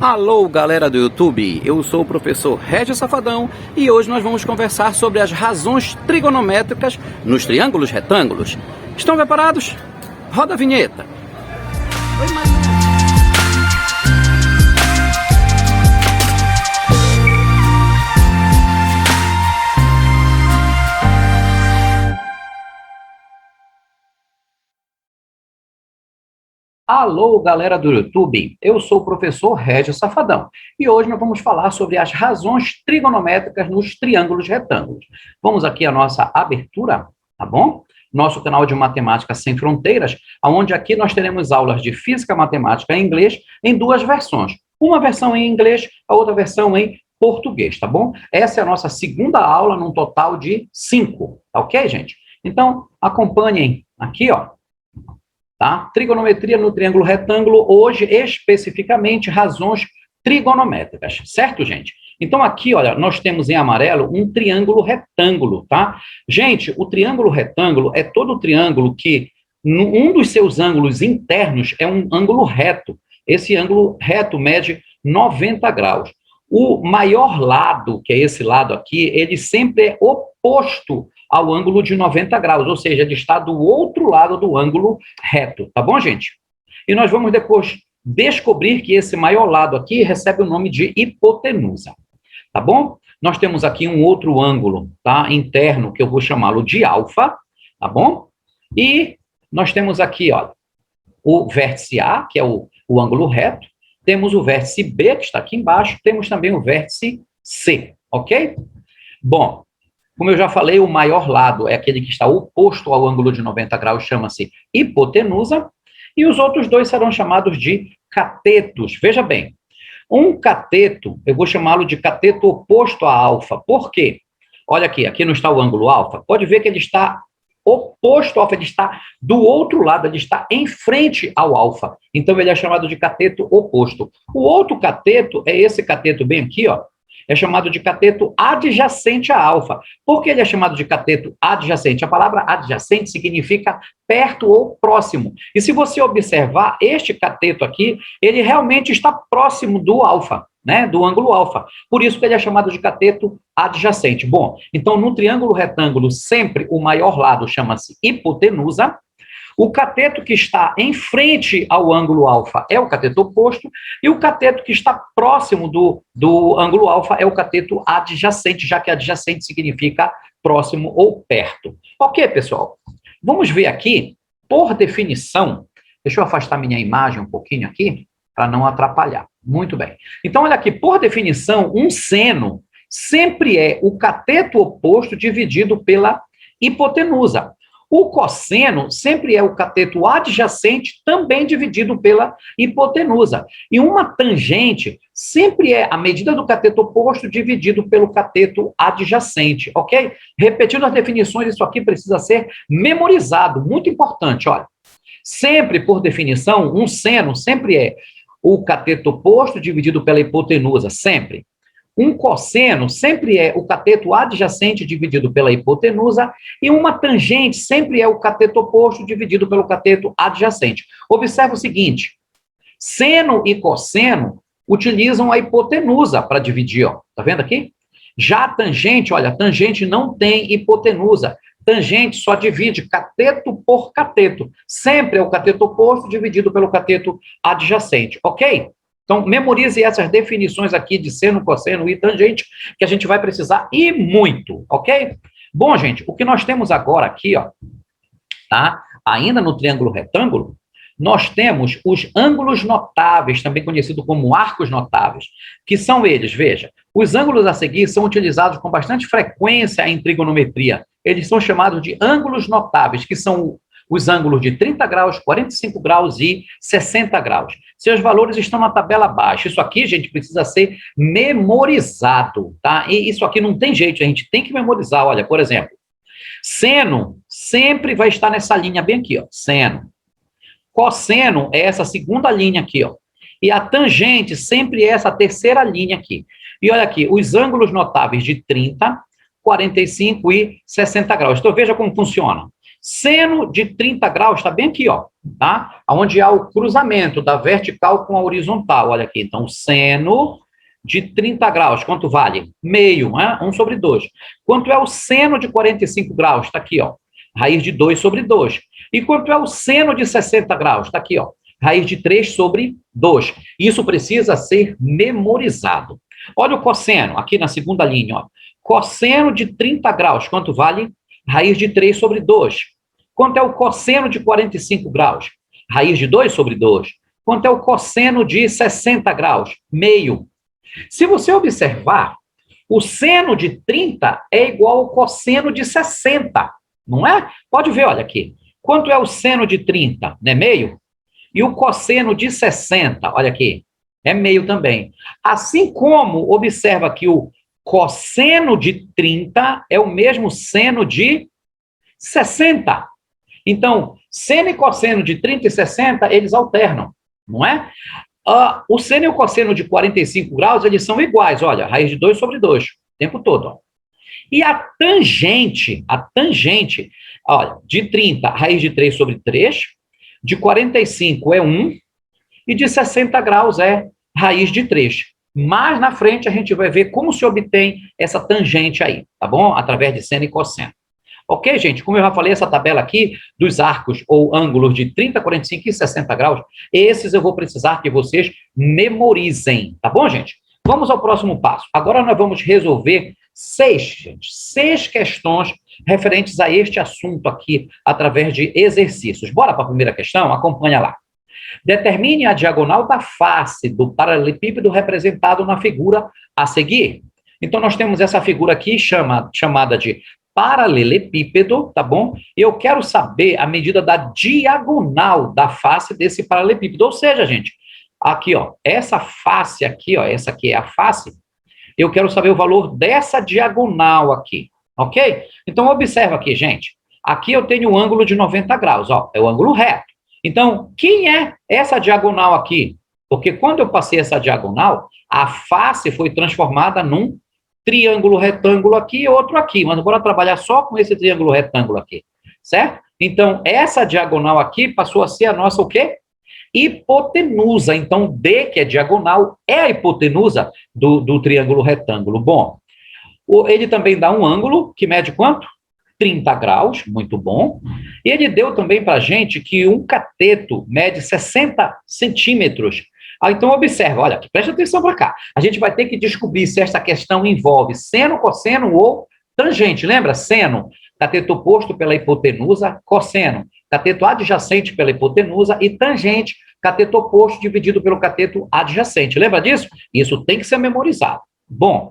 Alô, galera do YouTube, eu sou o professor Régis Safadão e hoje nós vamos conversar sobre as razões trigonométricas nos triângulos retângulos. Estão preparados? Roda a vinheta! Alô, galera do YouTube, eu sou o professor Régis Safadão e hoje nós vamos falar sobre as razões trigonométricas nos triângulos retângulos. Vamos aqui à nossa abertura, tá bom? Nosso canal de Matemática Sem Fronteiras, onde aqui nós teremos aulas de Física, Matemática e Inglês em duas versões. Uma versão em inglês, a outra versão em português, tá bom? Essa é a nossa segunda aula, num total de 5, tá ok, gente? Então, acompanhem aqui, ó. Tá? Trigonometria no triângulo retângulo, hoje especificamente razões trigonométricas, certo, gente? Então aqui, olha, nós temos em amarelo um triângulo retângulo, tá? Gente, o triângulo retângulo é todo triângulo que um dos seus ângulos internos é um ângulo reto. Esse ângulo reto mede 90 graus. O maior lado, que é esse lado aqui, ele sempre é oposto ao ângulo de 90 graus, ou seja, ele está do outro lado do ângulo reto, tá bom, gente? E nós vamos depois descobrir que esse maior lado aqui recebe o nome de hipotenusa, tá bom? Nós temos aqui um outro ângulo, tá, interno, que eu vou chamá-lo de alfa, tá bom? E nós temos aqui, olha, o vértice A, que é o ângulo reto, temos o vértice B, que está aqui embaixo, temos também o vértice C, ok? Bom, como eu já falei, o maior lado é aquele que está oposto ao ângulo de 90 graus, chama-se hipotenusa, e os outros dois serão chamados de catetos. Veja bem, um cateto, eu vou chamá-lo de cateto oposto a alfa. Por quê? Olha aqui não está o ângulo alfa, pode ver que ele está oposto ao alfa, ele está do outro lado, ele está em frente ao alfa. Então, ele é chamado de cateto oposto. O outro cateto é esse cateto bem aqui, ó. É chamado de cateto adjacente a alfa. Por que ele é chamado de cateto adjacente? A palavra adjacente significa perto ou próximo. E se você observar, este cateto aqui, ele realmente está próximo do alfa, né? Do ângulo alfa. Por isso que ele é chamado de cateto adjacente. Bom, então no triângulo retângulo, sempre o maior lado chama-se hipotenusa. O cateto que está em frente ao ângulo alfa é o cateto oposto, e o cateto que está próximo do ângulo alfa é o cateto adjacente, já que adjacente significa próximo ou perto. Ok, pessoal? Vamos ver aqui, por definição, deixa eu afastar minha imagem um pouquinho aqui, para não atrapalhar. Muito bem. Então, olha aqui, por definição, um seno sempre é o cateto oposto dividido pela hipotenusa. O cosseno sempre é o cateto adjacente, também dividido pela hipotenusa. E uma tangente sempre é a medida do cateto oposto dividido pelo cateto adjacente, ok? Repetindo as definições, isso aqui precisa ser memorizado, muito importante, olha. Sempre, por definição, um seno sempre é o cateto oposto dividido pela hipotenusa, sempre. Um cosseno sempre é o cateto adjacente dividido pela hipotenusa e uma tangente sempre é o cateto oposto dividido pelo cateto adjacente. Observe o seguinte, seno e cosseno utilizam a hipotenusa para dividir, ó. Tá vendo aqui? Já a tangente, olha, a tangente não tem hipotenusa. Tangente só divide cateto por cateto. Sempre é o cateto oposto dividido pelo cateto adjacente, ok? Então, memorize essas definições aqui de seno, cosseno e tangente, que a gente vai precisar e muito, ok? Bom, gente, o que nós temos agora aqui, ó, tá? Ainda no triângulo retângulo, nós temos os ângulos notáveis, também conhecido como arcos notáveis, que são eles, veja, os ângulos a seguir são utilizados com bastante frequência em trigonometria. Eles são chamados de ângulos notáveis, que são os ângulos de 30 graus, 45 graus e 60 graus. Seus valores estão na tabela abaixo. Isso aqui, gente, precisa ser memorizado, tá? E isso aqui não tem jeito, a gente tem que memorizar. Olha, por exemplo, seno sempre vai estar nessa linha bem aqui, ó, seno. Cosseno é essa segunda linha aqui, ó. E a tangente sempre é essa terceira linha aqui. E olha aqui, os ângulos notáveis de 30, 45 e 60 graus. Então, veja como funciona. Seno de 30 graus, está bem aqui, ó, tá? Onde há o cruzamento da vertical com a horizontal, olha aqui. Então, seno de 30 graus, quanto vale? Meio, né? 1 sobre 2. Quanto é o seno de 45 graus? Está aqui, ó, raiz de 2 sobre 2. E quanto é o seno de 60 graus? Está aqui, ó, raiz de 3 sobre 2. Isso precisa ser memorizado. Olha o cosseno, aqui na segunda linha, ó. Cosseno de 30 graus, quanto vale? Raiz de 3 sobre 2. Quanto é o cosseno de 45 graus? Raiz de 2 sobre 2. Quanto é o cosseno de 60 graus? Meio. Se você observar, o seno de 30 é igual ao cosseno de 60, não é? Pode ver, olha aqui. Quanto é o seno de 30? Não é meio? E o cosseno de 60, olha aqui, é meio também. Assim como, observa que o cosseno de 30 é o mesmo seno de 60. Então, seno e cosseno de 30 e 60, eles alternam, não é? O seno e o cosseno de 45 graus, eles são iguais, olha, raiz de 2 sobre 2, o tempo todo, ó. E a tangente, olha, de 30, raiz de 3 sobre 3, de 45 é 1, e de 60 graus é raiz de 3. Mais na frente a gente vai ver como se obtém essa tangente aí, tá bom? Através de seno e cosseno. Ok, gente? Como eu já falei, essa tabela aqui dos arcos ou ângulos de 30, 45 e 60 graus, esses eu vou precisar que vocês memorizem, tá bom, gente? Vamos ao próximo passo. Agora nós vamos resolver 6 questões referentes a este assunto aqui, através de exercícios. Bora para a primeira questão? Acompanha lá. Determine a diagonal da face do paralelepípedo representado na figura a seguir. Então, nós temos essa figura aqui chamada de paralelepípedo, tá bom? E eu quero saber a medida da diagonal da face desse paralelepípedo. Ou seja, gente, aqui, ó, essa face aqui, ó, essa aqui é a face, eu quero saber o valor dessa diagonal aqui, ok? Então, observa aqui, gente. Aqui eu tenho um ângulo de 90 graus, ó, é o ângulo reto. Então, quem é essa diagonal aqui? Porque quando eu passei essa diagonal, a face foi transformada num triângulo retângulo aqui e outro aqui. Mas bora trabalhar só com esse triângulo retângulo aqui, certo? Então, essa diagonal aqui passou a ser a nossa o quê? Hipotenusa. Então, D, que é diagonal, é a hipotenusa do triângulo retângulo. Bom, ele também dá um ângulo que mede quanto? 30 graus, muito bom. E ele deu também para a gente que um cateto mede 60 centímetros. Então, observa, olha, preste atenção para cá. A gente vai ter que descobrir se esta questão envolve seno, cosseno ou tangente. Lembra? Seno, cateto oposto pela hipotenusa, cosseno, cateto adjacente pela hipotenusa e tangente, cateto oposto dividido pelo cateto adjacente. Lembra disso? Isso tem que ser memorizado. Bom,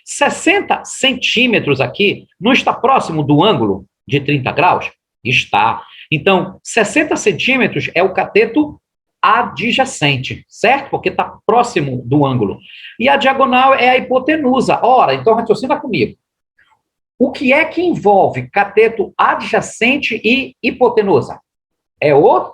60 centímetros aqui não está próximo do ângulo de 30 graus? Está. Então, 60 centímetros é o cateto adjacente, certo? Porque está próximo do ângulo. E a diagonal é a hipotenusa. Ora, então raciocina comigo. O que é que envolve cateto adjacente e hipotenusa? É o?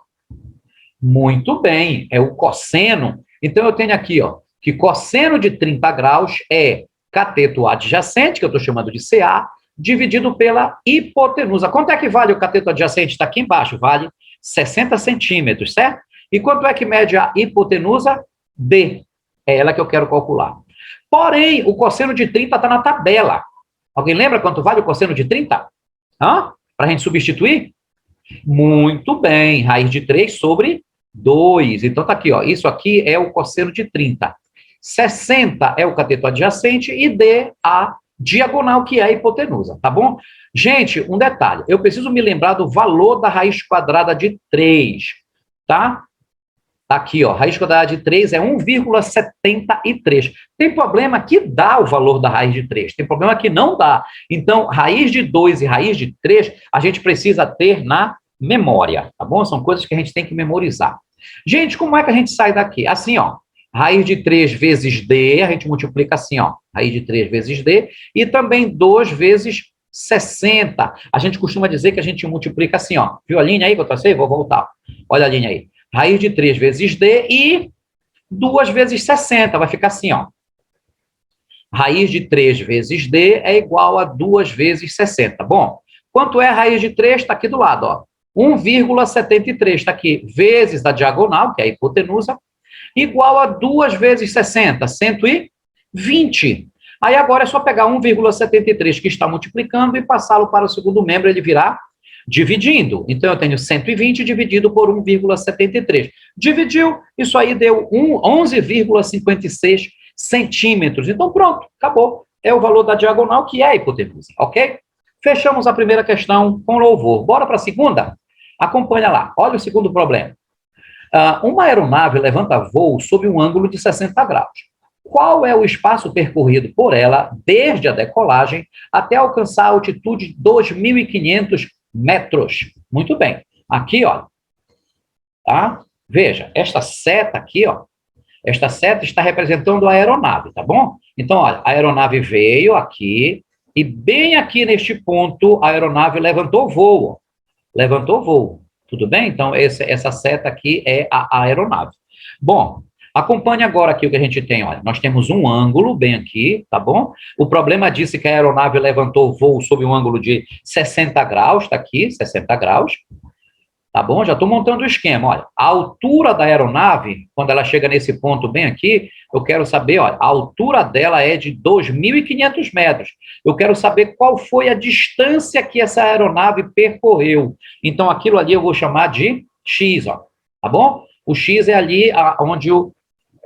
Muito bem, é o cosseno. Então, eu tenho aqui, ó, que cosseno de 30 graus é cateto adjacente, que eu estou chamando de CA, dividido pela hipotenusa. Quanto é que vale o cateto adjacente? Está aqui embaixo, vale 60 centímetros, certo? E quanto é que mede a hipotenusa? D. É ela que eu quero calcular. Porém, o cosseno de 30 está na tabela. Alguém lembra quanto vale o cosseno de 30? Para a gente substituir? Muito bem, raiz de 3 sobre 2. Então, está aqui, ó. Isso aqui é o cosseno de 30. 60 é o cateto adjacente e D, a diagonal, que é a hipotenusa, tá bom? Gente, um detalhe, eu preciso me lembrar do valor da raiz quadrada de 3, tá? Aqui, ó, raiz quadrada de 3 é 1,73. Tem problema que dá o valor da raiz de 3, tem problema que não dá. Então, raiz de 2 e raiz de 3, a gente precisa ter na memória, tá bom? São coisas que a gente tem que memorizar. Gente, como é que a gente sai daqui? Assim, ó. Raiz de 3 vezes D, a gente multiplica assim, ó, raiz de 3 vezes D, e também 2 vezes 60. A gente costuma dizer que a gente multiplica assim, ó. Viu a linha aí que eu tracei? Vou voltar. Olha a linha aí. Raiz de 3 vezes D e 2 vezes 60. Vai ficar assim, ó. Raiz de 3 vezes D é igual a 2 vezes 60. Bom, Quanto é a raiz de 3? Está aqui do lado, ó. 1,73 está aqui, vezes a diagonal, que é a hipotenusa, igual a 2 vezes 60, 120. Aí agora é só pegar 1,73 que está multiplicando e passá-lo para o segundo membro, ele virá dividindo. Então, eu tenho 120 dividido por 1,73. Dividiu, isso aí deu 11,56 centímetros. Então, pronto, acabou. É o valor da diagonal, que é a hipotenusa, ok? Fechamos a primeira questão com louvor. Bora para a segunda? Acompanha lá. Olha o segundo problema. Uma aeronave levanta voo sob um ângulo de 60 graus. Qual é o espaço percorrido por ela desde a decolagem até alcançar a altitude de 2.500 metros? Muito bem. Aqui, ó, tá? Veja, esta seta aqui, ó, esta seta está representando a aeronave, tá bom? Então, olha, a aeronave veio aqui e bem aqui neste ponto a aeronave levantou voo. Levantou voo. Tudo bem? Então, essa seta aqui é a aeronave. Bom, acompanhe agora aqui o que a gente tem. Olha, nós temos um ângulo bem aqui, tá bom? O problema disse que a aeronave levantou voo sob um ângulo de 60 graus, tá aqui, 60 graus. Tá bom? Já estou montando o esquema. Olha, a altura da aeronave, quando ela chega nesse ponto bem aqui, eu quero saber, olha, a altura dela é de 2.500 metros. Eu quero saber qual foi a distância que essa aeronave percorreu. Então, aquilo ali eu vou chamar de x, ó, tá bom? O x é ali onde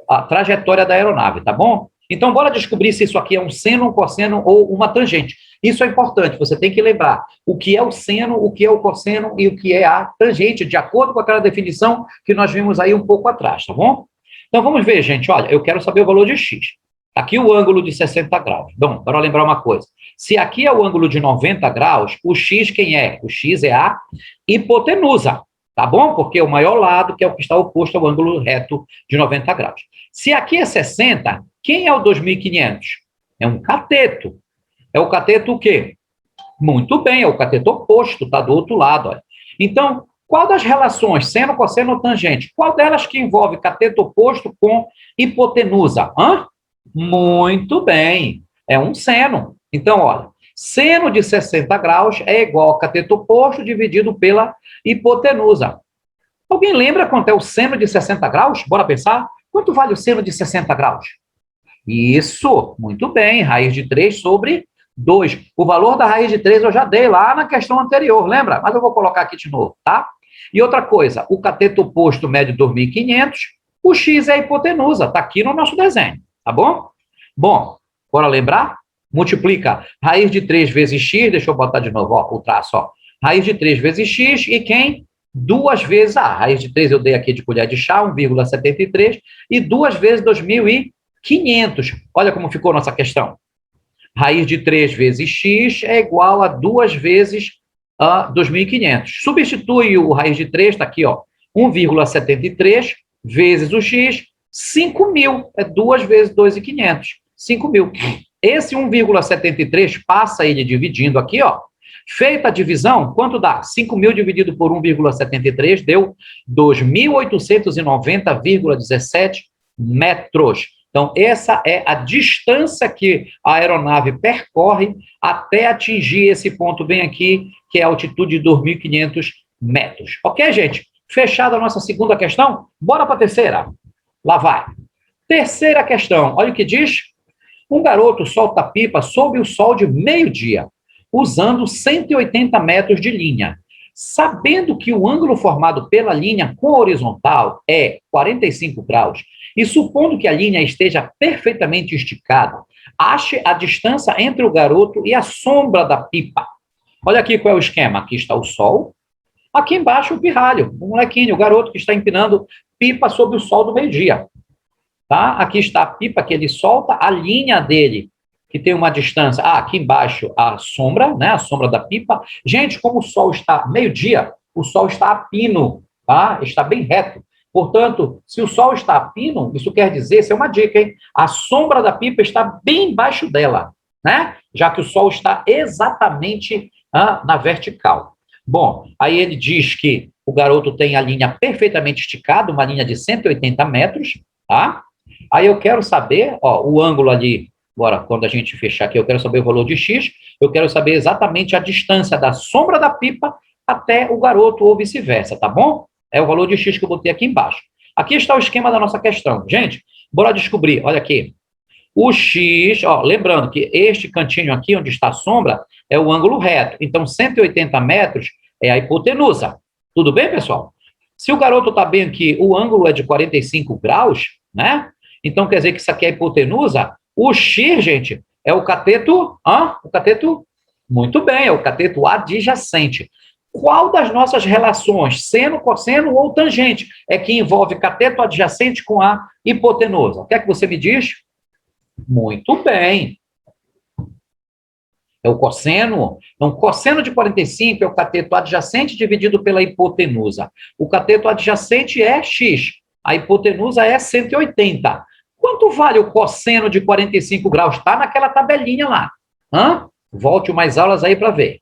a trajetória da aeronave, tá bom? Então, bora descobrir se isso aqui é um seno, um cosseno ou uma tangente. Isso é importante, você tem que lembrar o que é o seno, o que é o cosseno e o que é a tangente, de acordo com aquela definição que nós vimos aí um pouco atrás, tá bom? Então, vamos ver, gente, olha, eu quero saber o valor de x. Aqui o ângulo de 60 graus. Bom, para lembrar uma coisa, se aqui é o ângulo de 90 graus, o x quem é? O x é a hipotenusa, tá bom? Porque é o maior lado, que é o que está oposto ao ângulo reto de 90 graus. Se aqui é 60, quem é o 2.500? É um cateto. É o cateto o quê? Muito bem, é o cateto oposto, está do outro lado. Olha. Então, qual das relações, seno, cosseno ou tangente, qual delas que envolve cateto oposto com hipotenusa? Hã? Muito bem, é um seno. Então, olha, seno de 60 graus é igual ao cateto oposto dividido pela hipotenusa. Alguém lembra quanto é o seno de 60 graus? Bora pensar? Quanto vale o seno de 60 graus? Isso, muito bem, raiz de 3 sobre 2. O valor da raiz de 3 eu já dei lá na questão anterior, lembra? Mas eu vou colocar aqui de novo, tá? E outra coisa, o cateto oposto mede 2.500, o x é a hipotenusa, tá aqui no nosso desenho, tá bom? Bom, bora lembrar? Multiplica raiz de 3 vezes x, deixa eu botar de novo, ó, o traço, ó. Raiz de 3 vezes x e quem? 2 vezes a raiz de 3 eu dei aqui de colher de chá, 1,73, e 2 vezes 2.500. Olha como ficou nossa questão. Raiz de 3 vezes x é igual a 2 vezes 2.500. Substitui o raiz de 3, está aqui, ó, 1,73 vezes o x, 5.000. É 2 vezes 2.500. 5.000. Esse 1,73 passa ele dividindo aqui, ó. Feita a divisão, quanto dá? 5.000 dividido por 1,73 deu 2.890,17 metros. Então, essa é a distância que a aeronave percorre até atingir esse ponto bem aqui, que é a altitude de 2.500 metros. Ok, gente? Fechada a nossa segunda questão, bora para a terceira. Lá vai. Terceira questão, olha o que diz. Um garoto solta pipa sob o sol de meio-dia, usando 180 metros de linha. Sabendo que o ângulo formado pela linha com a horizontal é 45 graus, e supondo que a linha esteja perfeitamente esticada, ache a distância entre o garoto e a sombra da pipa. Olha aqui qual é o esquema. Aqui está o sol, aqui embaixo o pirralho, o molequinho, o garoto que está empinando pipa sob o sol do meio-dia. Tá? Aqui está a pipa que ele solta, a linha dele, que tem uma distância, aqui embaixo a sombra, né, a sombra da pipa. Gente, como o sol está meio-dia, o sol está a pino, tá? Está bem reto. Portanto, se o sol está a pino, isso quer dizer, isso é uma dica, hein? A sombra da pipa está bem embaixo dela, né? Já que o sol está exatamente na vertical. Bom, aí ele diz que o garoto tem a linha perfeitamente esticada, uma linha de 180 metros, tá? Aí eu quero saber, ó, o ângulo ali Agora, quando a gente fechar aqui, eu quero saber o valor de x, eu quero saber exatamente a distância da sombra da pipa até o garoto ou vice-versa, tá bom? É o valor de x que eu botei aqui embaixo. Aqui está o esquema da nossa questão. Gente, bora descobrir, olha aqui. O x, ó, lembrando que este cantinho aqui, onde está a sombra, é o ângulo reto. Então, 180 metros é a hipotenusa. Tudo bem, pessoal? Se o garoto está bem aqui, o ângulo é de 45 graus, né? Então, quer dizer que isso aqui é a hipotenusa. O x, gente, é o cateto, o cateto, muito bem, é o cateto adjacente. Qual das nossas relações, seno, cosseno ou tangente, é que envolve cateto adjacente com a hipotenusa? O que é que você me diz? Muito bem. É o cosseno. Então, cosseno de 45 é o cateto adjacente dividido pela hipotenusa. O cateto adjacente é x. A hipotenusa é 180. Quanto vale o cosseno de 45 graus? Está naquela tabelinha lá. Volte umas aulas aí para ver.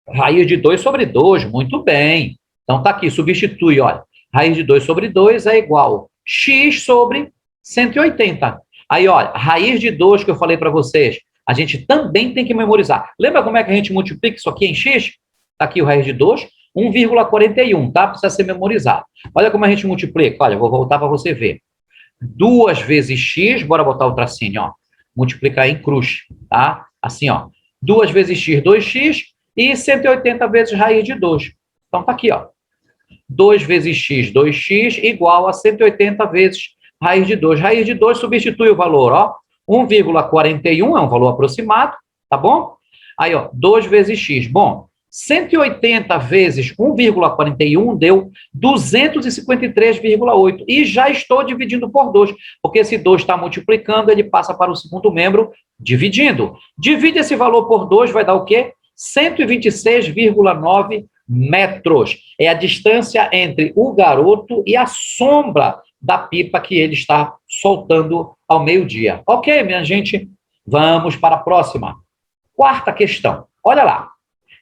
Raiz de 2 sobre 2, muito bem. Então, está aqui, substitui, olha. Raiz de 2 sobre 2 é igual x sobre 180. Aí, olha, raiz de 2 que eu falei para vocês, a gente também tem que memorizar. Lembra como é que a gente multiplica isso aqui em x? Está aqui o raiz de 2, 1,41, tá? Precisa ser memorizado. Olha como a gente multiplica. Olha, eu vou voltar para você ver. 2 vezes x, bora botar o tracinho, ó. Multiplicar em cruz, tá? Assim, ó. 2 vezes x, 2x, e 180 vezes raiz de 2. Então, tá aqui, ó. 2 vezes x, 2x, igual a 180 vezes raiz de 2. Raiz de 2 substitui o valor, ó. 1,41 é um valor aproximado, tá bom? Aí, ó, 2 vezes x. Bom, 180 vezes 1,41 deu 253,8. E já estou dividindo por 2, porque se 2 está multiplicando, ele passa para o segundo membro dividindo. Divide esse valor por 2, vai dar o quê? 126,9 metros. É a distância entre o garoto e a sombra da pipa que ele está soltando ao meio-dia. Ok, minha gente? Vamos para a próxima. Quarta questão. Olha lá.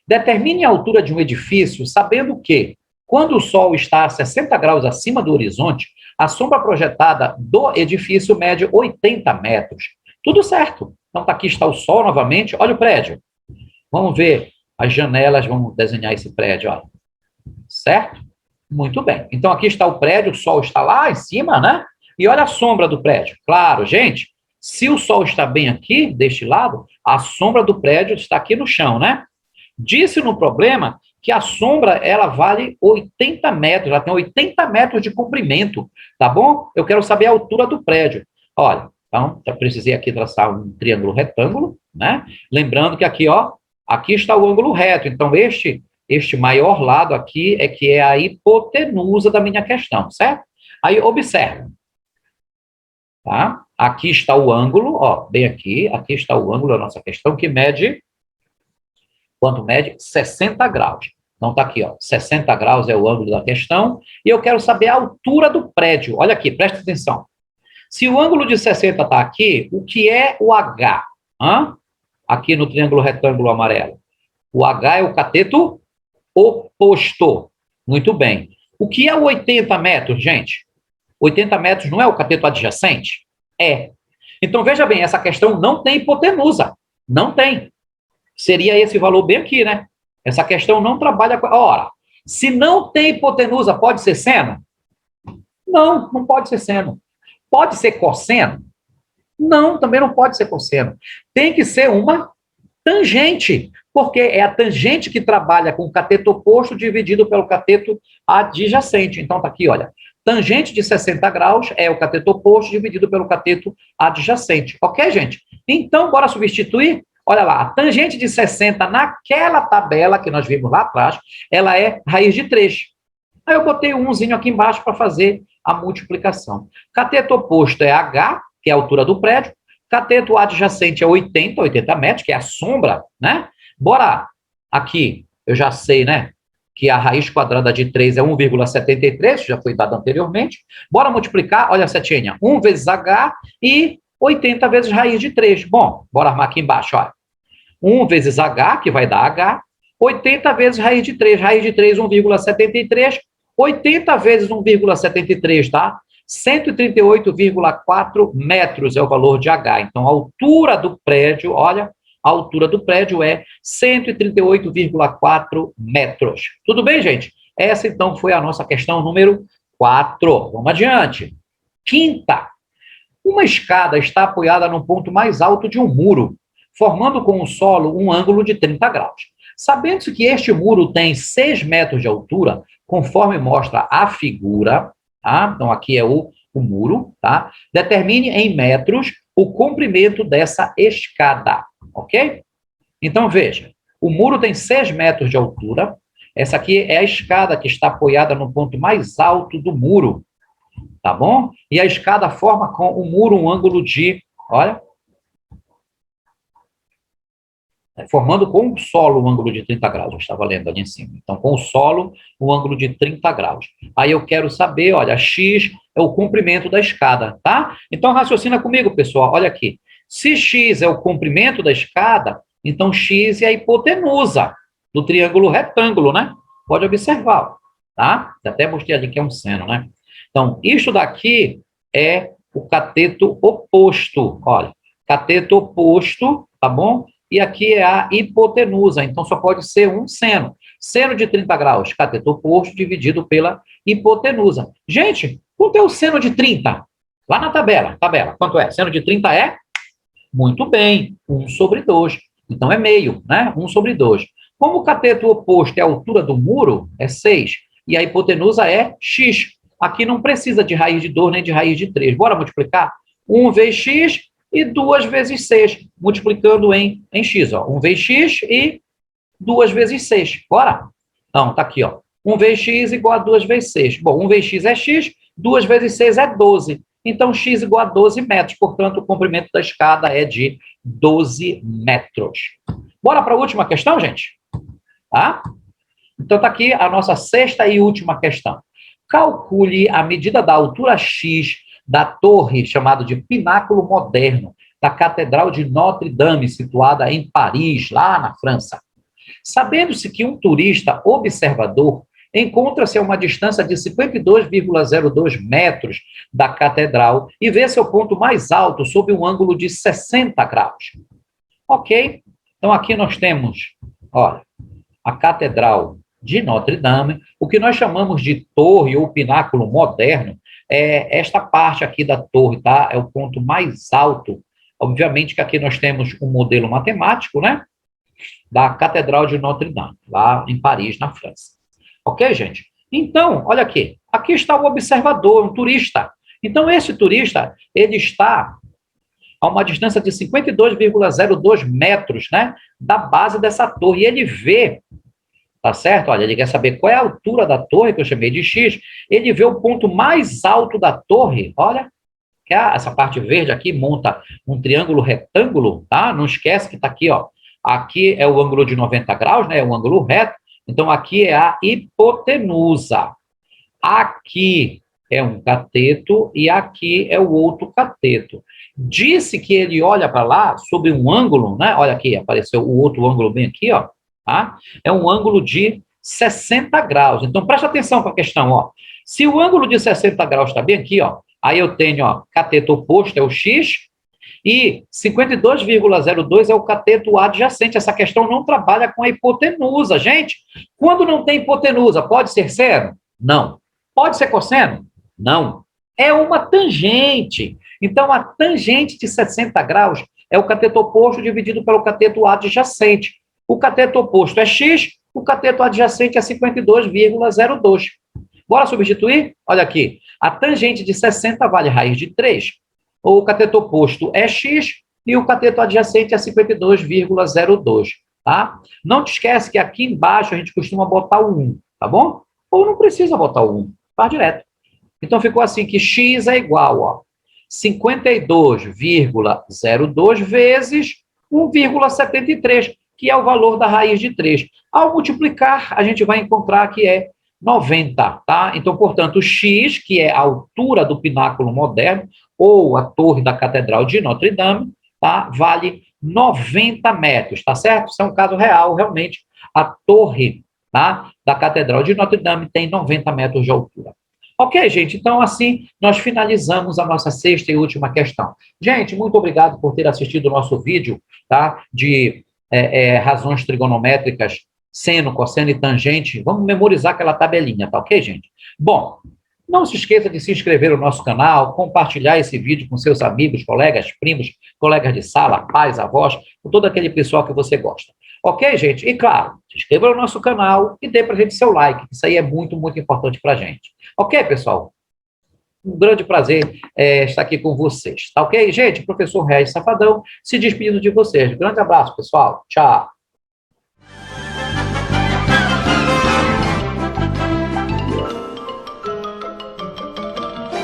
Determine a altura de um edifício sabendo que, quando o sol está a 60 graus acima do horizonte, a sombra projetada do edifício mede 80 metros. Tudo certo. Então, aqui está o sol novamente. Olha o prédio. Vamos ver as janelas, vamos desenhar esse prédio, ó. Certo? Muito bem. Então, aqui está o prédio, o sol está lá em cima, né? E olha a sombra do prédio. Claro, gente, se o sol está bem aqui, deste lado, a sombra do prédio está aqui no chão, né? Disse no problema que a sombra, ela vale 80 metros, ela tem 80 metros de comprimento, tá bom? Eu quero saber a altura do prédio. Olha, então, já precisei aqui traçar um triângulo retângulo, né? Lembrando que aqui, ó, aqui está o ângulo reto, então este maior lado aqui é que é a hipotenusa da minha questão, certo? Aí, observa. Tá? Aqui está o ângulo, ó, bem aqui está o ângulo da nossa questão, que mede, quanto mede? 60 graus. Então, tá aqui, ó, 60 graus é o ângulo da questão, e eu quero saber a altura do prédio. Olha aqui, presta atenção. Se o ângulo de 60 está aqui, o que é o H? Aqui no triângulo retângulo amarelo. O H é o cateto oposto. Muito bem. O que é o 80 metros, gente? 80 metros não é o cateto adjacente? É. Então, veja bem, essa questão não tem hipotenusa. Não tem. Seria esse valor bem aqui, né? Essa questão não trabalha com... Ora, se não tem hipotenusa, pode ser seno? Não, não pode ser seno. Pode ser cosseno? Não, também não pode ser cosseno. Tem que ser uma tangente, porque é a tangente que trabalha com o cateto oposto dividido pelo cateto adjacente. Então, está aqui, olha. Tangente de 60 graus é o cateto oposto dividido pelo cateto adjacente. Ok, gente? Então, bora substituir? Olha lá, a tangente de 60 naquela tabela que nós vimos lá atrás, ela é raiz de 3. Aí eu botei um umzinho aqui embaixo para fazer a multiplicação. Cateto oposto é H, que é a altura do prédio. Cateto adjacente é 80 metros, que é a sombra, né? Bora aqui, eu já sei, né? Que a raiz quadrada de 3 é 1,73, já foi dado anteriormente. Bora multiplicar, olha a setinha, 1 vezes H e 80 vezes raiz de 3. Bom, bora armar aqui embaixo, olha. 1 vezes H, que vai dar H, 80 vezes raiz de 3. Raiz de 3, 1,73. 80 vezes 1,73, tá? 138,4 metros é o valor de H. Então, a altura do prédio, olha, a altura do prédio é 138,4 metros. Tudo bem, gente? Essa, então, foi a nossa questão número 4. Vamos adiante. Quinta. Uma escada está apoiada no ponto mais alto de um muro, formando com o solo um ângulo de 30 graus. Sabendo-se que este muro tem 6 metros de altura, conforme mostra a figura, tá? Então, aqui é o muro, tá? Determine em metros o comprimento dessa escada, ok? Então, veja, o muro tem 6 metros de altura, essa aqui é a escada que está apoiada no ponto mais alto do muro, tá bom? E a escada forma com o muro um ângulo de, olha, formando com o solo um ângulo de 30 graus, eu estava lendo ali em cima. Então, com o solo, um ângulo de 30 graus. Aí eu quero saber, olha, x é o comprimento da escada, tá? Então, raciocina comigo, pessoal, olha aqui. Se x é o comprimento da escada, então x é a hipotenusa do triângulo retângulo, né? Pode observar, tá? Até mostrei ali que é um seno, né? Então, isto daqui é o cateto oposto, olha. Cateto oposto, tá bom? E aqui é a hipotenusa, então só pode ser um seno. Seno de 30 graus, cateto oposto, dividido pela hipotenusa. Gente, quanto é o seno de 30? Lá na tabela, quanto é? Seno de 30 é? Muito bem, 1 sobre 2. Então é meio, né? 1 sobre 2. Como o cateto oposto é a altura do muro, é 6, e a hipotenusa é x. Aqui não precisa de raiz de 2 nem de raiz de 3. Bora multiplicar? 1 vezes x e 2 vezes 6, multiplicando em x, ó. 1 vezes x e 2 vezes 6. Bora? Então, tá aqui, ó. 1 vezes x igual a 2 vezes 6. Bom, 1 vezes x é x, 2 vezes 6 é 12. Então, x igual a 12 metros. Portanto, o comprimento da escada é de 12 metros. Bora para a última questão, gente? Tá? Então, tá aqui a nossa sexta e última questão. Calcule a medida da altura x da torre, chamada de pináculo moderno, da Catedral de Notre-Dame, situada em Paris, lá na França. Sabendo-se que um turista observador encontra-se a uma distância de 52,02 metros da catedral e vê seu ponto mais alto sob um ângulo de 60 graus. Ok? Então, aqui nós temos, olha, a Catedral de Notre-Dame, o que nós chamamos de torre ou pináculo moderno, é esta parte aqui da torre, tá? É o ponto mais alto. Obviamente que aqui nós temos um modelo matemático, né? Da Catedral de Notre-Dame, lá em Paris, na França. Ok, gente? Então, olha aqui. Aqui está o observador, um turista. Então, esse turista, ele está a uma distância de 52,02 metros, né? Da base dessa torre. E ele vê, tá certo? Olha, ele quer saber qual é a altura da torre, que eu chamei de X. Ele vê o ponto mais alto da torre, olha, que é essa parte verde aqui monta um triângulo retângulo, tá? Não esquece que tá aqui, ó. Aqui é o ângulo de 90 graus, né? É um ângulo reto. Então, aqui é a hipotenusa. Aqui é um cateto e aqui é o outro cateto. Disse que ele olha para lá sobre um ângulo, né? Olha aqui, apareceu o outro ângulo bem aqui, ó. Tá? É um ângulo de 60 graus. Então, presta atenção para a questão, ó. Se o ângulo de 60 graus está bem aqui, ó, aí eu tenho, ó, cateto oposto é o x e 52,02 é o cateto adjacente. Essa questão não trabalha com a hipotenusa. Gente, quando não tem hipotenusa, pode ser seno? Não. Pode ser cosseno? Não. É uma tangente. Então, a tangente de 60 graus é o cateto oposto dividido pelo cateto adjacente. O cateto oposto é x, o cateto adjacente é 52,02. Bora substituir? Olha aqui. A tangente de 60 vale raiz de 3. O cateto oposto é x e o cateto adjacente é 52,02. Tá? Não te esquece que aqui embaixo a gente costuma botar o 1, tá bom? Ou não precisa botar o 1, faz direto. Então ficou assim que x é igual a 52,02 vezes 1,73, que é o valor da raiz de 3. Ao multiplicar, a gente vai encontrar que é 90, tá? Então, portanto, x, que é a altura do pináculo moderno, ou a torre da Catedral de Notre-Dame, tá? Vale 90 metros, tá certo? Isso é um caso real, realmente. A torre, tá, da Catedral de Notre-Dame tem 90 metros de altura. Ok, gente? Então, assim, nós finalizamos a nossa sexta e última questão. Gente, muito obrigado por ter assistido o nosso vídeo, tá? De razões trigonométricas, seno, cosseno e tangente. Vamos memorizar aquela tabelinha, tá ok, gente? Bom, não se esqueça de se inscrever no nosso canal, compartilhar esse vídeo com seus amigos, colegas, primos, colegas de sala, pais, avós, com todo aquele pessoal que você gosta. Ok, gente? E claro, se inscreva no nosso canal e dê pra gente seu like, isso aí é muito, muito importante pra gente. Ok, pessoal? Um grande prazer estar aqui com vocês. Tá ok, gente? Professor Regis Safadão, se despedindo de vocês. Grande abraço, pessoal. Tchau.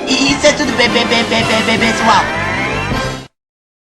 Isso é tudo, pessoal.